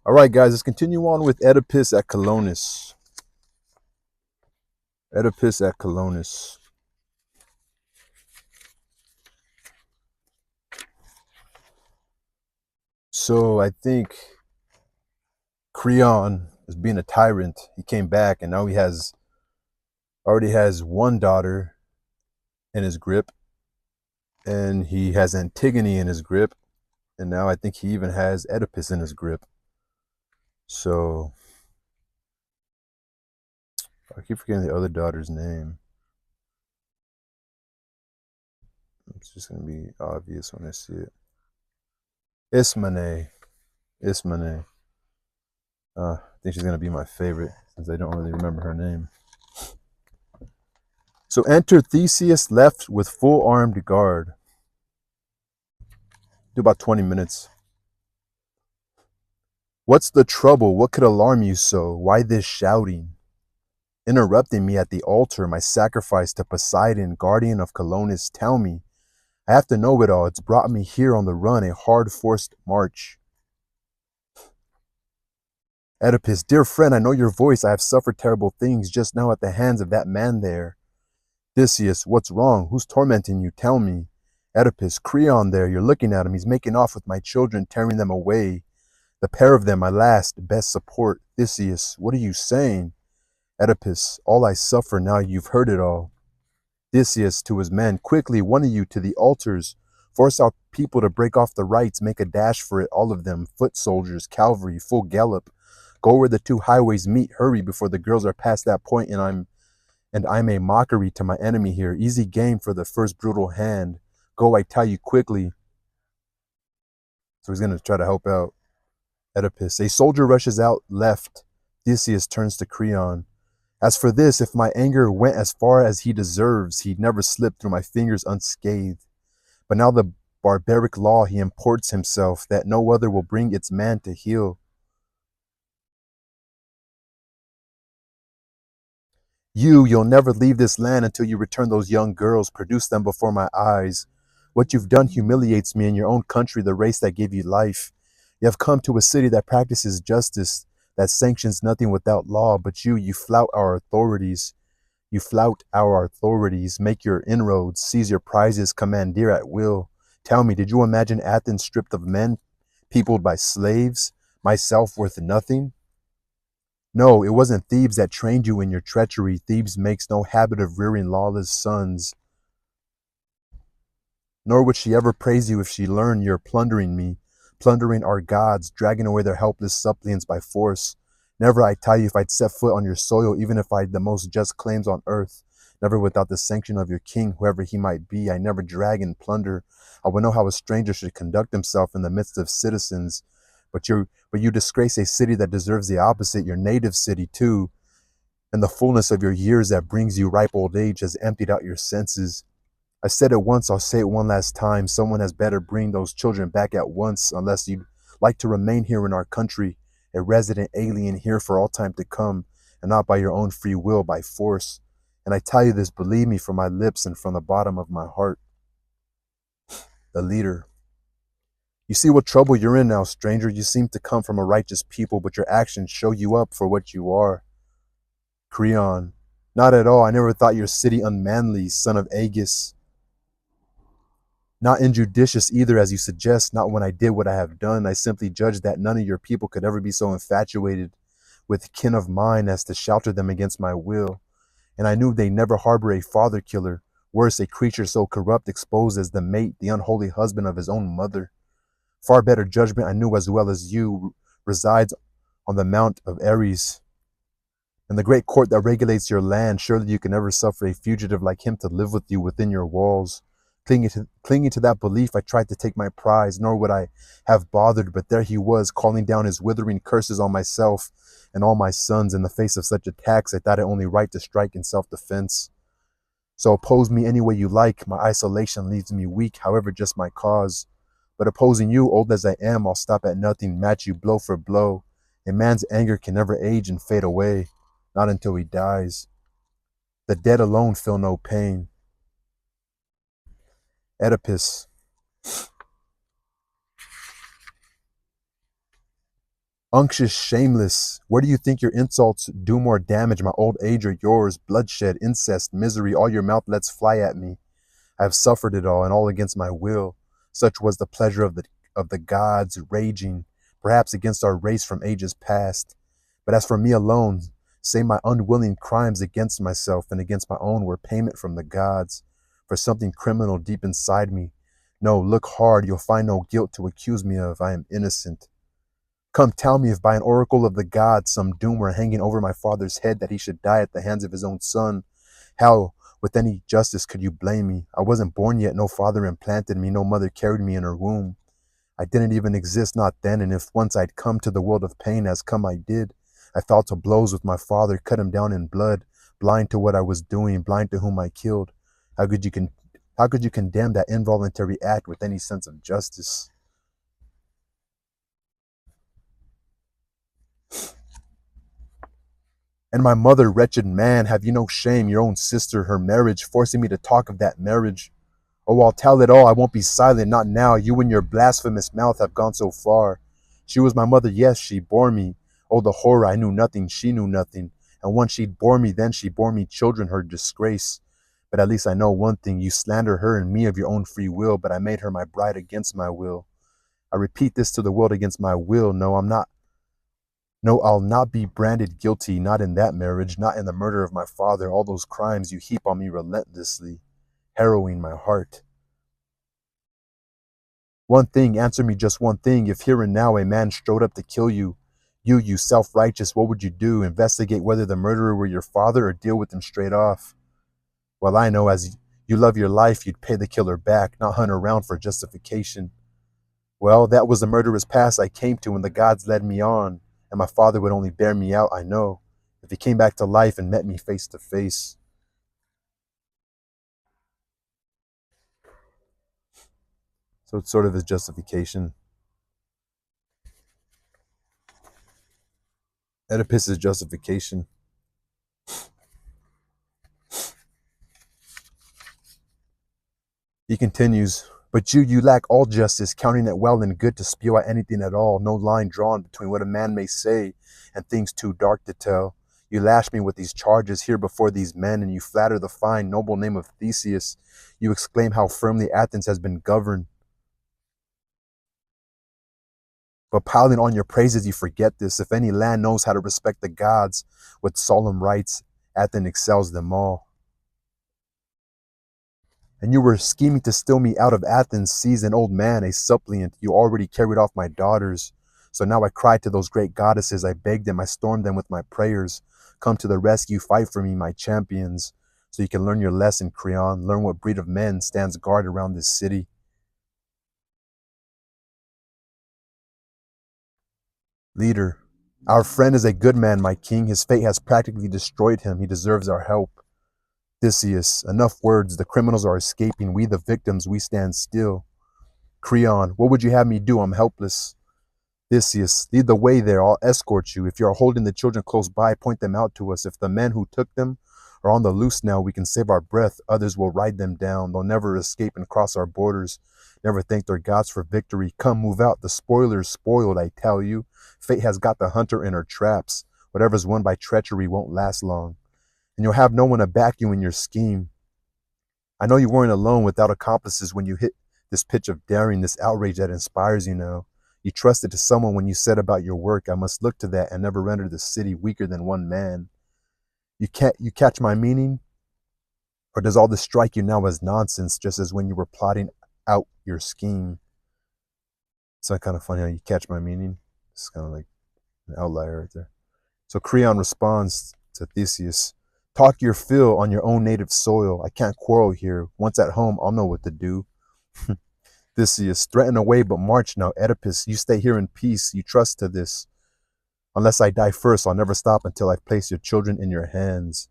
All right, guys, let's continue on with Oedipus at Colonus. Oedipus at Colonus. So I think Creon is being a tyrant. He came back and now he already has one daughter in his grip, and he has Antigone in his grip, and now I think he even has Oedipus in his grip. So I keep forgetting the other daughter's name. It's just gonna be obvious when I see it. Ismene. Ismene. I think she's gonna be my favorite since I don't really remember her name. So enter Theseus left with full armed guard. Do about 20 minutes. What's the trouble? What could alarm you so? Why this shouting? Interrupting me at the altar, my sacrifice to Poseidon, guardian of Colonus. Tell me. I have to know it all. It's brought me here on the run, a hard forced march. Oedipus, dear friend, I know your voice. I have suffered terrible things just now at the hands of that man there. Theseus, what's wrong? Who's tormenting you? Tell me. Oedipus, Creon there, you're looking at him. He's making off with my children, tearing them away. The pair of them, my last, best support. Theseus, what are you saying? Oedipus, all I suffer now, you've heard it all. Theseus to his men, quickly, one of you to the altars. Force our people to break off the rites, make a dash for it, all of them. Foot soldiers, cavalry, full gallop. Go where the two highways meet, hurry before the girls are past that point and I'm a mockery to my enemy here. Easy game for the first brutal hand. Go, I tell you quickly. So he's going to try to help out Oedipus. A soldier rushes out left. Theseus turns to Creon. As for this, if my anger went as far as he deserves, he'd never slip through my fingers unscathed. But now the barbaric law he imports himself, that no other will bring its man to heal. You'll never leave this land until you return those young girls, produce them before my eyes. What you've done humiliates me in your own country, the race that gave you life. You have come to a city that practices justice, that sanctions nothing without law, but you flout our authorities. You flout our authorities, make your inroads, seize your prizes, commandeer at will. Tell me, did you imagine Athens stripped of men, peopled by slaves, myself worth nothing? No, it wasn't Thebes that trained you in your treachery. Thebes makes no habit of rearing lawless sons. Nor would she ever praise you if she learned you're plundering me, plundering our gods, dragging away their helpless suppliants by force. Never, I tell you, if I'd set foot on your soil, even if I had the most just claims on earth, never without the sanction of your king, whoever he might be, I never drag and plunder. I would know how a stranger should conduct himself in the midst of citizens. But you disgrace a city that deserves the opposite, your native city too. And the fullness of your years that brings you ripe old age has emptied out your senses. I said it once, I'll say it one last time. Someone has better bring those children back at once, unless you'd like to remain here in our country, a resident alien here for all time to come, and not by your own free will, by force. And I tell you this, believe me, from my lips and from the bottom of my heart. The leader. You see what trouble you're in now, stranger. You seem to come from a righteous people, but your actions show you up for what you are. Creon. Not at all. I never thought your city unmanly, son of Agus. Not injudicious either, as you suggest, not when I did what I have done. I simply judged that none of your people could ever be so infatuated with kin of mine as to shelter them against my will. And I knew they never harbor a father killer, worse, a creature so corrupt, exposed as the mate, the unholy husband of his own mother. Far better judgment, I knew as well as you, resides on the Mount of Ares. In the great court that regulates your land, surely you can never suffer a fugitive like him to live with you within your walls. Clinging to that belief, I tried to take my prize, nor would I have bothered, but there he was, calling down his withering curses on myself and all my sons. In the face of such attacks, I thought it only right to strike in self-defense. So oppose me any way you like. My isolation leaves me weak, however, just my cause. But opposing you, old as I am, I'll stop at nothing, match you blow for blow. A man's anger can never age and fade away, not until he dies. The dead alone feel no pain. Oedipus. Unctuous, shameless, where do you think your insults do more damage, my old age or yours? Bloodshed, incest, misery, all your mouth lets fly at me. I have suffered it all, and all against my will. Such was the pleasure of the gods, raging, perhaps against our race from ages past. But as for me alone, say my unwilling crimes against myself and against my own were payment from the gods for something criminal deep inside me. No, look hard, you'll find no guilt to accuse me of. I am innocent. Come, tell me if by an oracle of the gods some doom were hanging over my father's head that he should die at the hands of his own son. How, with any justice, could you blame me? I wasn't born yet, no father implanted me, no mother carried me in her womb. I didn't even exist, not then, and if once I'd come to the world of pain, as come I did, I fell to blows with my father, cut him down in blood, blind to what I was doing, blind to whom I killed. How could you how could you condemn that involuntary act with any sense of justice? And my mother, wretched man, have you no shame? Your own sister, her marriage, forcing me to talk of that marriage. Oh, I'll tell it all. I won't be silent, not now. You and your blasphemous mouth have gone so far. She was my mother, yes, she bore me. Oh, the horror, I knew nothing, she knew nothing. And once she'd bore me, then she bore me children, her disgrace. But at least I know one thing, you slander her and me of your own free will, but I made her my bride against my will. I repeat this to the world against my will. No, I'll not be branded guilty, not in that marriage, not in the murder of my father, all those crimes you heap on me relentlessly, harrowing my heart. One thing, answer me just one thing. If here and now a man strode up to kill you, you self-righteous, what would you do? Investigate whether the murderer were your father or deal with him straight off? Well, I know as you love your life, you'd pay the killer back, not hunt around for justification. Well, that was the murderous pass I came to when the gods led me on, and my father would only bear me out, I know, if he came back to life and met me face to face. So it's sort of his justification. Oedipus's justification. He continues, but you lack all justice, counting it well and good to spew out anything at all, no line drawn between what a man may say and things too dark to tell. You lash me with these charges here before these men, and you flatter the fine, noble name of Theseus. You exclaim how firmly Athens has been governed. But piling on your praises, you forget this. If any land knows how to respect the gods with solemn rites, Athens excels them all. And you were scheming to steal me out of Athens, seize an old man, a suppliant. You already carried off my daughters. So now I cry to those great goddesses. I beg them, I storm them with my prayers. Come to the rescue, fight for me, my champions. So you can learn your lesson, Creon. Learn what breed of men stands guard around this city. Leader, our friend is a good man, my king. His fate has practically destroyed him. He deserves our help. Theseus, enough words. The criminals are escaping. We, the victims, we stand still. Creon, what would you have me do? I'm helpless. Theseus, lead the way there. I'll escort you. If you are holding the children close by, point them out to us. If the men who took them are on the loose now, we can save our breath. Others will ride them down. They'll never escape and cross our borders. Never thank their gods for victory. Come, move out. The spoiler's spoiled, I tell you. Fate has got the hunter in her traps. Whatever's won by treachery won't last long. And you'll have no one to back you in your scheme. I know you weren't alone without accomplices when you hit this pitch of daring, this outrage that inspires you now. You trusted to someone when you said about your work, I must look to that and never render the city weaker than one man. You catch my meaning? Or does all this strike you now as nonsense, just as when you were plotting out your scheme? It's kind of funny how you catch my meaning. It's kind of like an outlier right there. So Creon responds to Theseus, talk your fill on your own native soil. I can't quarrel here. Once at home, I'll know what to do. Theseus, threaten away, but march now. Oedipus, you stay here in peace. You trust to this. Unless I die first, I'll never stop until I've placed your children in your hands.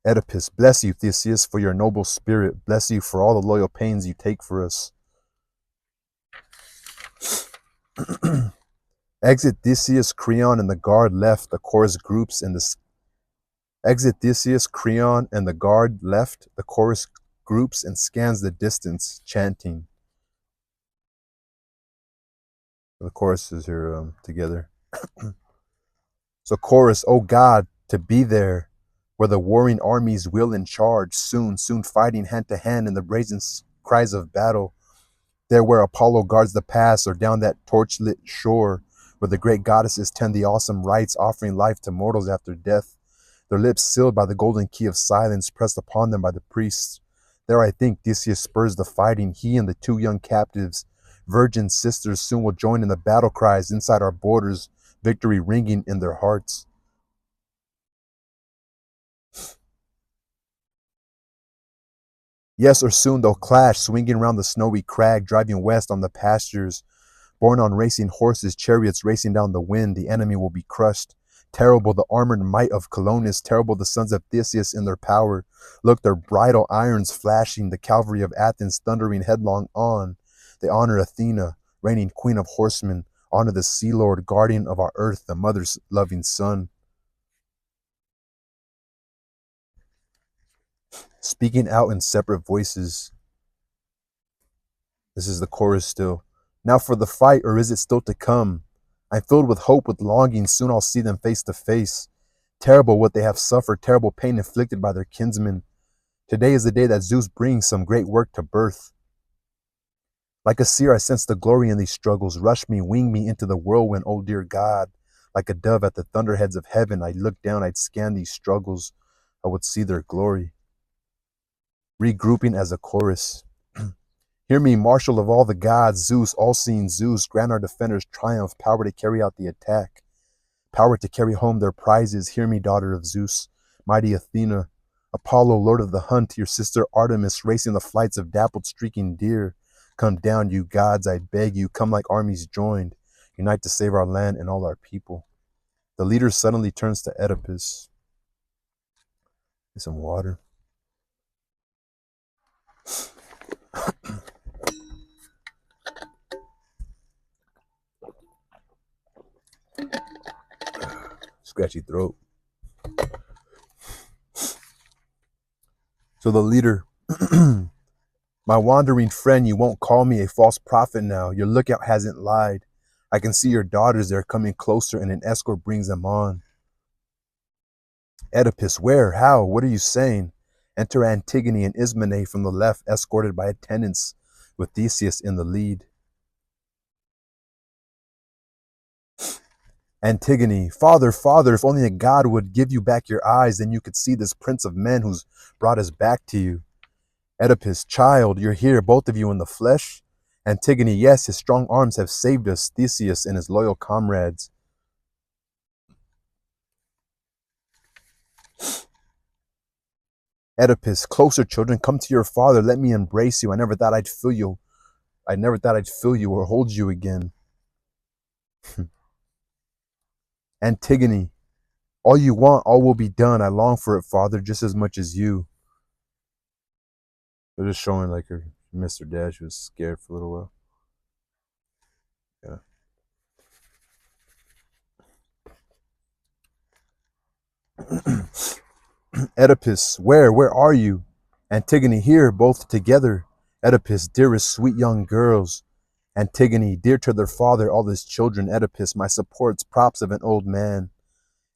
Oedipus, bless you, Theseus, for your noble spirit. Bless you for all the loyal pains you take for us. Exit Theseus, Creon, and the guard left. The chorus groups in the Exit Theseus, Creon, and the guard left. The chorus groups and scans the distance, chanting. The choruses here together. So chorus, O God, to be there, where the warring armies wheel in charge, soon, soon fighting hand to hand in the brazen cries of battle. There where Apollo guards the pass, or down that torch-lit shore, where the great goddesses tend the awesome rites, offering life to mortals after death, their lips sealed by the golden key of silence pressed upon them by the priests. There I think Theseus spurs the fighting, he and the two young captives, virgin sisters, soon will join in the battle cries inside our borders, victory ringing in their hearts. Yes, or soon they'll clash, swinging round the snowy crag, driving west on the pastures. Borne on racing horses, chariots racing down the wind, the enemy will be crushed. Terrible the armored might of Colonus, terrible the sons of Theseus in their power. Look, their bridle irons flashing, the cavalry of Athens thundering headlong on. They honor Athena, reigning queen of horsemen, honor the sea lord, guardian of our earth, the mother's loving son. Speaking out in separate voices. This is the chorus still. Now for the fight, or is it still to come? I'm filled with hope, with longing, soon I'll see them face to face. Terrible what they have suffered, terrible pain inflicted by their kinsmen. Today is the day that Zeus brings some great work to birth. Like a seer, I sense the glory in these struggles. Rush me, wing me into the whirlwind, oh dear God. Like a dove at the thunderheads of heaven, I'd look down, I'd scan these struggles. I would see their glory. Regrouping as a chorus. Hear me, marshal of all the gods, Zeus, all-seeing Zeus, grant our defenders triumph, power to carry out the attack, power to carry home their prizes. Hear me, daughter of Zeus, mighty Athena, Apollo, lord of the hunt, your sister Artemis, racing the flights of dappled streaking deer. Come down, you gods, I beg you, come like armies joined, unite to save our land and all our people. The leader suddenly turns to Oedipus. Get some water. Scratchy throat. So the leader, my wandering friend, you won't call me a false prophet now. Your lookout hasn't lied. I can see your daughters, they're coming closer, and an escort brings them on. Oedipus, where? How? What are you saying? Enter Antigone and Ismene from the left, escorted by attendants, with Theseus in the lead. Antigone, father, father, if only a god would give you back your eyes, then you could see this prince of men who's brought us back to you. Oedipus, child, you're here, both of you in the flesh? Antigone, yes, his strong arms have saved us, Theseus and his loyal comrades. Oedipus, closer, children, come to your father, let me embrace you. I never thought I'd feel you. I never thought I'd feel you or hold you again. Antigone, all you want, all will be done. I long for it, father, just as much as you. They're just showing like her missed her dad. She was scared for a little while. Yeah. Oedipus, where are you? Antigone, here, both together. Oedipus, dearest, sweet young girls. Antigone, dear to their father, all his children. Oedipus, my supports, props of an old man.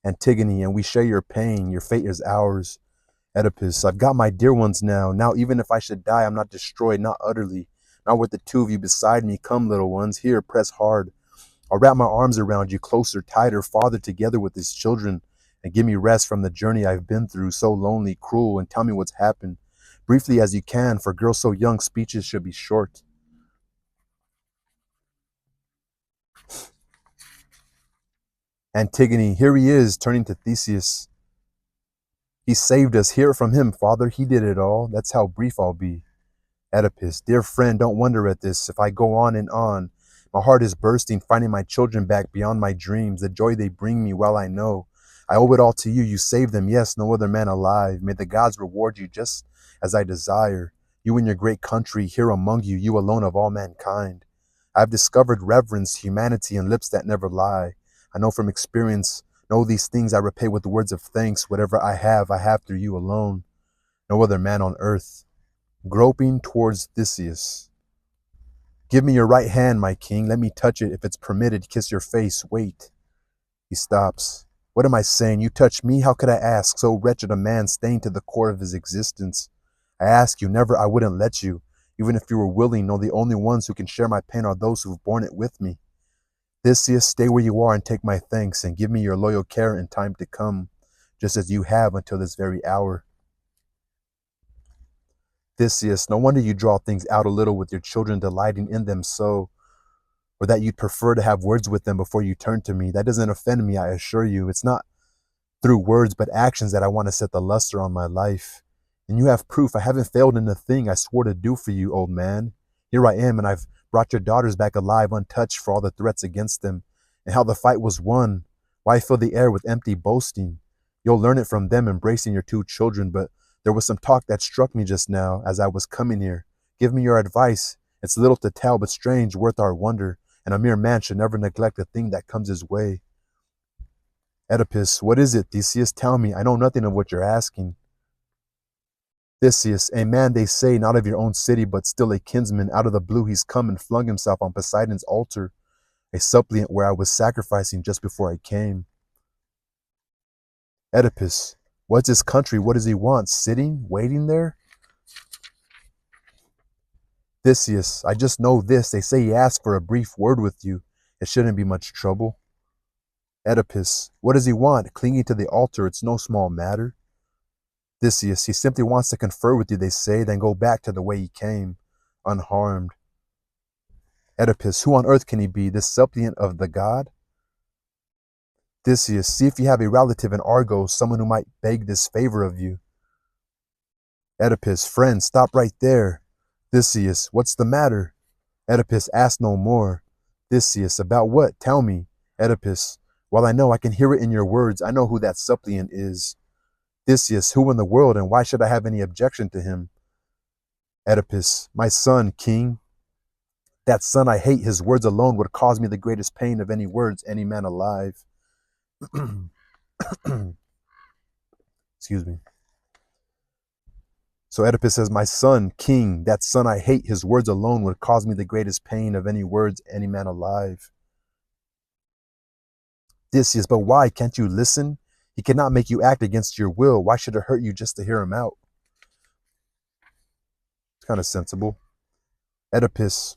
Antigone, and we share your pain, your fate is ours. Oedipus, I've got my dear ones now. Now, even if I should die, I'm not destroyed, not utterly. Not with the two of you beside me. Come, little ones, here, press hard. I'll wrap my arms around you closer, tighter, father together with his children, and give me rest from the journey I've been through, so lonely, cruel, and tell me what's happened. Briefly as you can, for girls so young, speeches should be short. Antigone, here he is, turning to Theseus. He saved us. Hear it from him, father. He did it all. That's how brief I'll be. Oedipus, dear friend, don't wonder at this. If I go on and on, my heart is bursting, finding my children back beyond my dreams, the joy they bring me. Well, I know I owe it all to you. You saved them. Yes, no other man alive. May the gods reward you just as I desire. You and your great country, here among you, you alone of all mankind. I've discovered reverence, humanity, and lips that never lie. I know from experience, know these things I repay with words of thanks. Whatever I have through you alone. No other man on earth. Groping towards Theseus. Give me your right hand, my king. Let me touch it. If it's permitted, kiss your face. Wait. He stops. What am I saying? You touch me? How could I ask? So wretched a man stained to the core of his existence. I ask you, never I wouldn't let you. Even if you were willing, no, the only ones who can share my pain are those who've borne it with me. Theseus, stay where you are and take my thanks, and give me your loyal care in time to come, just as you have until this very hour. Theseus, no wonder you draw things out a little with your children, delighting in them so, or that you'd prefer to have words with them before you turn to me. That doesn't offend me, I assure you. It's not through words but actions that I want to set the luster on my life. And you have proof. I haven't failed in the thing I swore to do for you, old man. Here I am, and I've brought your daughters back alive, untouched for all the threats against them, and how the fight was won. Why fill the air with empty boasting? You'll learn it from them embracing your two children, but there was some talk that struck me just now as I was coming here. Give me your advice. It's little to tell, but strange, worth our wonder, and a mere man should never neglect a thing that comes his way. Oedipus, what is it? Theseus, tell me. I know nothing of what you're asking. Theseus, a man, they say, not of your own city, but still a kinsman. Out of the blue he's come and flung himself on Poseidon's altar, a suppliant where I was sacrificing just before I came. Oedipus, what's his country? What does he want? Sitting? Waiting there? Theseus, I just know this. They say he asked for a brief word with you. It shouldn't be much trouble. Oedipus, what does he want? Clinging to the altar, it's no small matter. Theseus, he simply wants to confer with you, they say, then go back to the way he came, unharmed. Oedipus, who on earth can he be, this suppliant of the god? Theseus, see if you have a relative in Argos, someone who might beg this favor of you. Oedipus, friend, stop right there. Theseus, what's the matter? Oedipus, ask no more. Theseus, about what? Tell me. Oedipus, well, I know, I can hear it in your words. I know who that suppliant is. Theseus, who in the world, and why should I have any objection to him? Oedipus, my son, king. That son I hate, his words alone would cause me the greatest pain of any words any man alive. Excuse me. So Oedipus says, my son, king, that son I hate, his words alone would cause me the greatest pain of any words any man alive. Theseus, but why? Can't you listen? He cannot make you act against your will. Why should it hurt you just to hear him out? It's kind of sensible. Oedipus,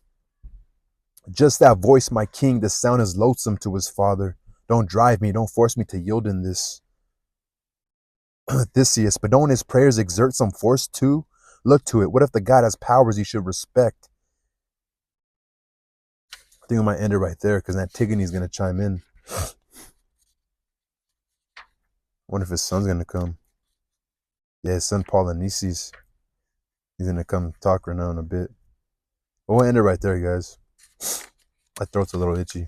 just that voice, my king, the sound is loathsome to his father. Don't drive me, don't force me to yield in this. Theseus, but don't his prayers exert some force too? Look to it. What if the god has powers you should respect? I think I might end it right there because Antigone's going to chime in. I wonder if his son's going to come. Yeah, his son Polynices. He's going to come talk right now in a bit. But we'll end it right there, guys. My throat's a little itchy.